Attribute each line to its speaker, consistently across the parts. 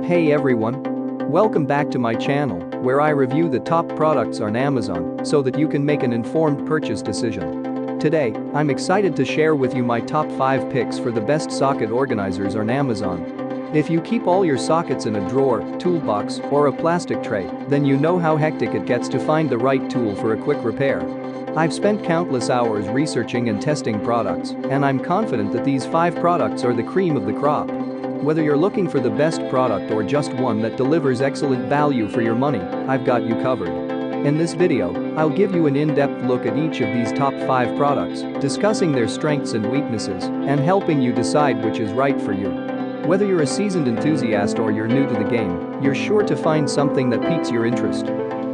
Speaker 1: Hey everyone! Welcome back to my channel, where I review the top products on Amazon so that you can make an informed purchase decision. Today, I'm excited to share with you my top 5 picks for the best socket organizers on Amazon. If you keep all your sockets in a drawer, toolbox, or a plastic tray, then you know how hectic it gets to find the right tool for a quick repair. I've spent countless hours researching and testing products, and I'm confident that these 5 products are the cream of the crop. Whether you're looking for the best product or just one that delivers excellent value for your money, I've got you covered. In this video, I'll give you an in-depth look at each of these top 5 products, discussing their strengths and weaknesses, and helping you decide which is right for you. Whether you're a seasoned enthusiast or you're new to the game, you're sure to find something that piques your interest.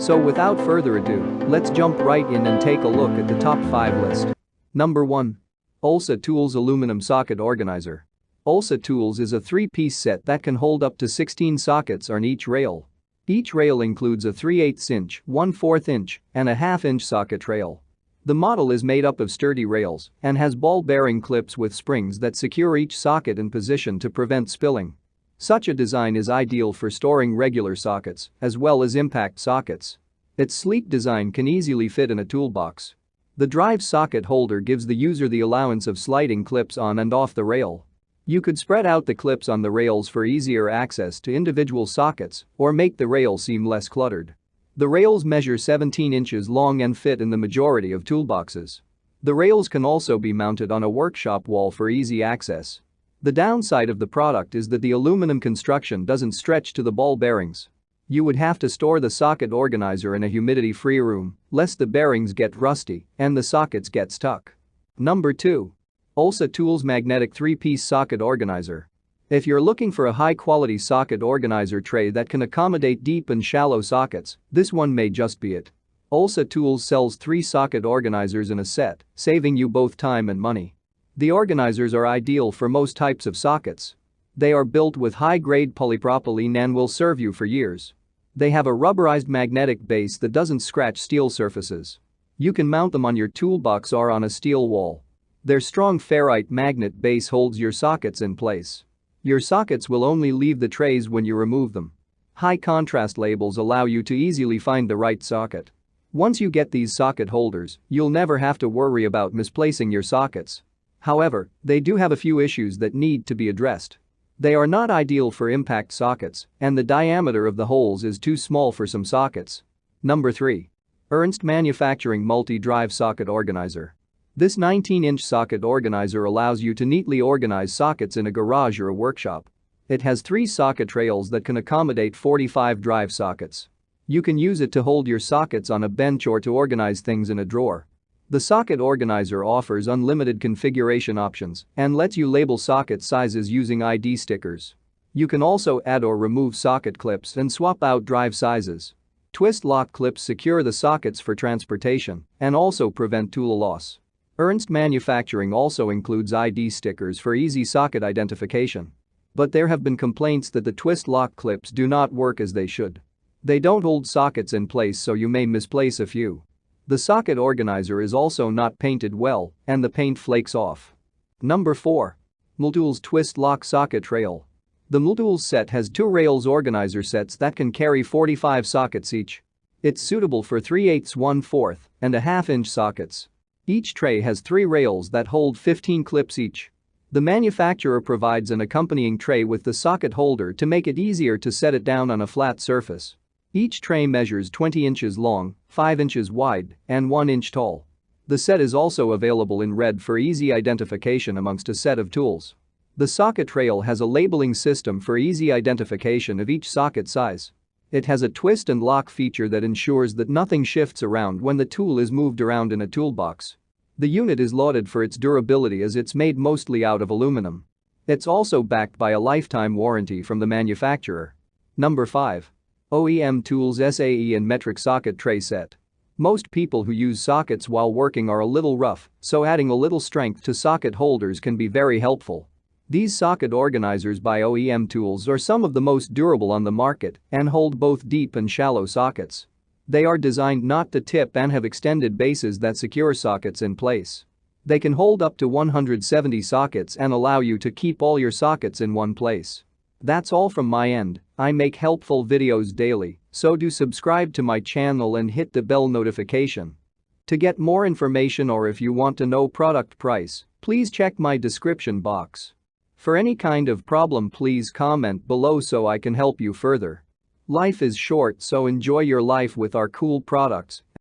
Speaker 1: So without further ado, let's jump right in and take a look at the top 5 list. Number 1. Olsa Tools Aluminum Socket Organizer. Olsa Tools is a 3-piece set that can hold up to 16 sockets on each rail. Each rail includes a 3/8 inch, 1/4 inch, and a 1/2 inch socket rail. The model is made up of sturdy rails and has ball-bearing clips with springs that secure each socket in position to prevent spilling. Such a design is ideal for storing regular sockets as well as impact sockets. Its sleek design can easily fit in a toolbox. The drive socket holder gives the user the allowance of sliding clips on and off the rail. You could spread out the clips on the rails for easier access to individual sockets or make the rail seem less cluttered. The rails measure 17 inches long and fit in the majority of toolboxes. The rails can also be mounted on a workshop wall for easy access. The downside of the product is that the aluminum construction doesn't stretch to the ball bearings. You would have to store the socket organizer in a humidity-free room, lest the bearings get rusty and the sockets get stuck. Number 2. Olsa Tools Magnetic 3-Piece Socket Organizer. If you're looking for a high-quality socket organizer tray that can accommodate deep and shallow sockets, this one may just be it. Olsa Tools sells 3 socket organizers in a set, saving you both time and money. The organizers are ideal for most types of sockets. They are built with high-grade polypropylene and will serve you for years. They have a rubberized magnetic base that doesn't scratch steel surfaces. You can mount them on your toolbox or on a steel wall. Their strong ferrite magnet base holds your sockets in place. Your sockets will only leave the trays when you remove them. High contrast labels allow you to easily find the right socket. Once you get these socket holders, you'll never have to worry about misplacing your sockets. However, they do have a few issues that need to be addressed. They are not ideal for impact sockets, and the diameter of the holes is too small for some sockets. Number 3. Ernst Manufacturing MultiDrive Socket Organizer. This 19-inch socket organizer allows you to neatly organize sockets in a garage or a workshop. It has 3 socket rails that can accommodate 45 drive sockets. You can use it to hold your sockets on a bench or to organize things in a drawer. The socket organizer offers unlimited configuration options and lets you label socket sizes using ID stickers. You can also add or remove socket clips and swap out drive sizes. Twist lock clips secure the sockets for transportation and also prevent tool loss. Ernst Manufacturing also includes ID stickers for easy socket identification. But there have been complaints that the twist lock clips do not work as they should. They don't hold sockets in place, so you may misplace a few. The socket organizer is also not painted well, and the paint flakes off. Number 4. MultiTools Twist Lock Socket Rail. The MultiTools set has 2 rails organizer sets that can carry 45 sockets each. It's suitable for 3/8, 1/4, and a 1/2 inch sockets. Each tray has 3 rails that hold 15 clips each. The manufacturer provides an accompanying tray with the socket holder to make it easier to set it down on a flat surface. Each tray measures 20 inches long, 5 inches wide, and 1 inch tall. The set is also available in red for easy identification amongst a set of tools. The socket rail has a labeling system for easy identification of each socket size. It has a twist and lock feature that ensures that nothing shifts around when the tool is moved around in a toolbox. The unit is lauded for its durability as it's made mostly out of aluminum. It's also backed by a lifetime warranty from the manufacturer. Number 5. OEM Tools SAE and Metric Socket Tray Set. Most people who use sockets while working are a little rough, so adding a little strength to socket holders can be very helpful. These socket organizers by OEM Tools are some of the most durable on the market and hold both deep and shallow sockets. They are designed not to tip and have extended bases that secure sockets in place. They can hold up to 170 sockets and allow you to keep all your sockets in one place. That's all from my end. I make helpful videos daily, so do subscribe to my channel and hit the bell notification. To get more information or if you want to know product price, please check my description box. For any kind of problem, please comment below so I can help you further. Life is short, so enjoy your life with our cool products